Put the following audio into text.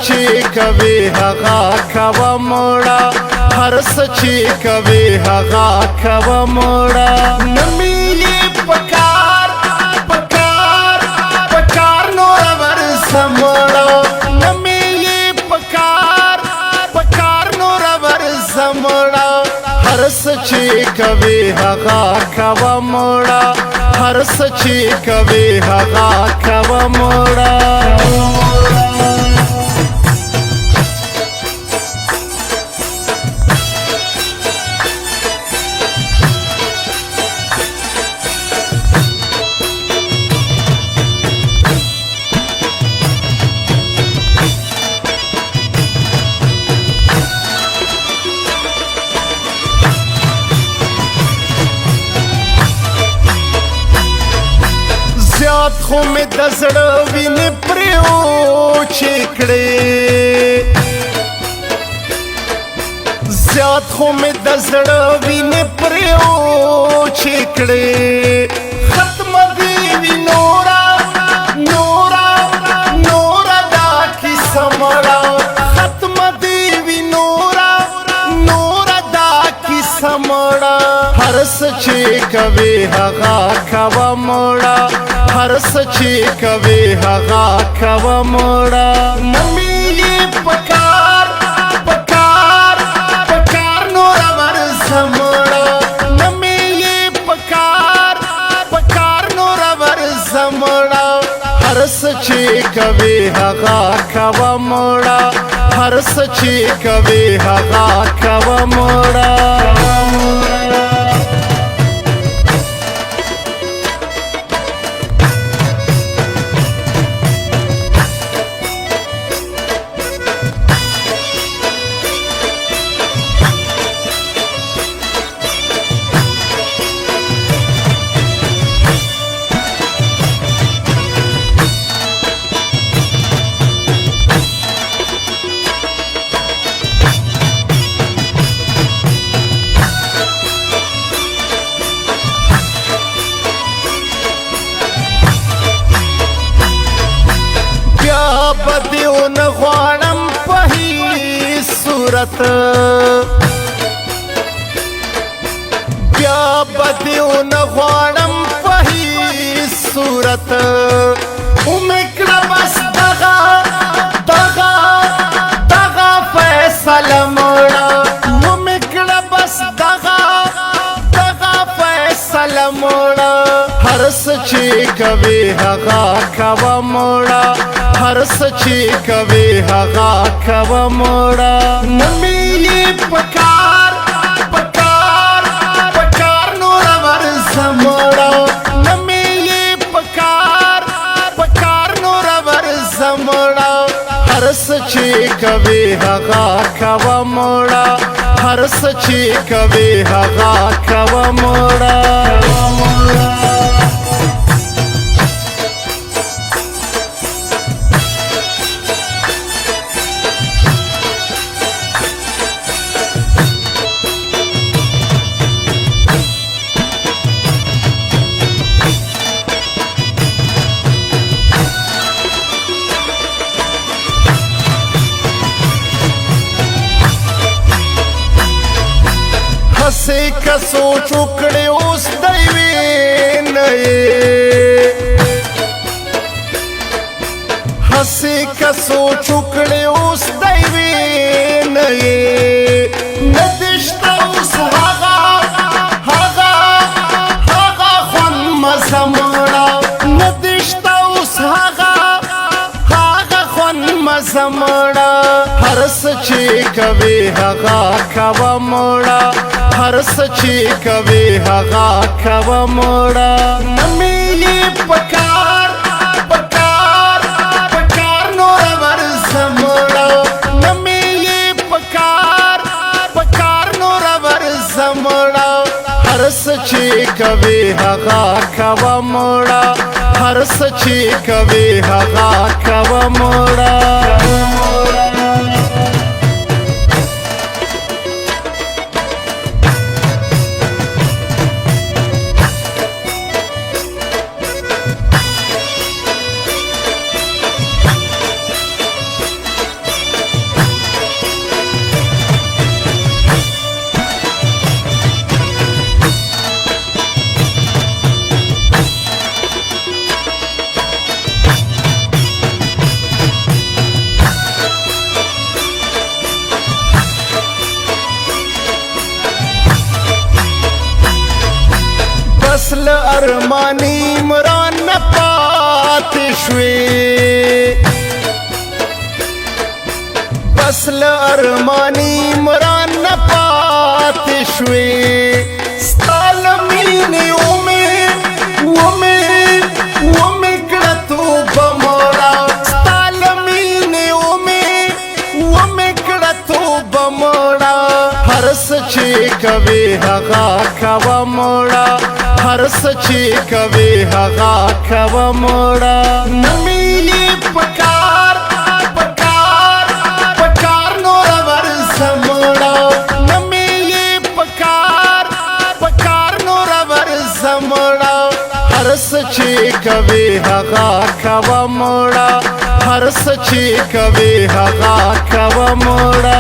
چې کوي هغه کوه موړه هر څه چې کوي هغه کوه موړه نمی یې پکار نور ورسه موړه نمی یې پکار نور ورسه موړه هر څه چې کوي هغه کوه موړه هر څه چې کوي هغه کوه موړه زیاد خو مې د زړه وینې پرېوچې کړې زیاد خو مې د زړه وینې پرېوچې کړې ختمه دې وي نوره دا کیسه مړه ختمه دې وي نوره دا کیسه مړه هر څه چې کوي هغه کوه موړه هر څه چې کوي هغه کوه موړه نمی یې پکار نور ورسه موړه نمی یې پکار نور ورسه موړه هر څه چې کوي هغه کوه موړه هر څه چې کوي هغه کوه موړه بدیو نغوانم په هیڅ صورت بیا بدیو نغوانم په هیڅ صورت ومکړه بس دغه فیصله موړه ومکړه بس دغه فیصله موړه هر څه چې کوي هغه کوه موړه هر څه چې کوي هغه کوه موړه نمی یې پکار نور ورسه موړه نمی یې پکار نور ورسه موړه هر څه چې کوي هغه کوه موړه هر څه چې کوي هغه کوه موړه هسې که سوچ وکړې اوس دی وینه یې هسې که سوچ وکړې اوس دی وینه یې نه دې شته اوس هغه خوند مزه مړه نه دې شته اوس هغه خوند مزه مړه هر څه چې کوي هغه کوه موړه هر څه چې کوي هغه کوه موړه نمی یې پکار نور ورسه موړه نمی یې پکار نور ورسه موړه هر څه چې کوي هغه کوه موړه هر څه چې کوي هغه کوه موړه ارمانی مران پات شوی بس ارمانی مران پات شوی ستال مینی ومی کڑتو بموڑا ستال مینی ومی کڑتو بموڑا ہر سچی کوي هغه کوا موڑا هر سچی کوي هغه کوا موڑا نمی پکار نور ورس موڑا نمی پکار نور ورس موڑا هر سچی کوي هغه کوا موڑا هر سچی کوي هغه کوا موڑا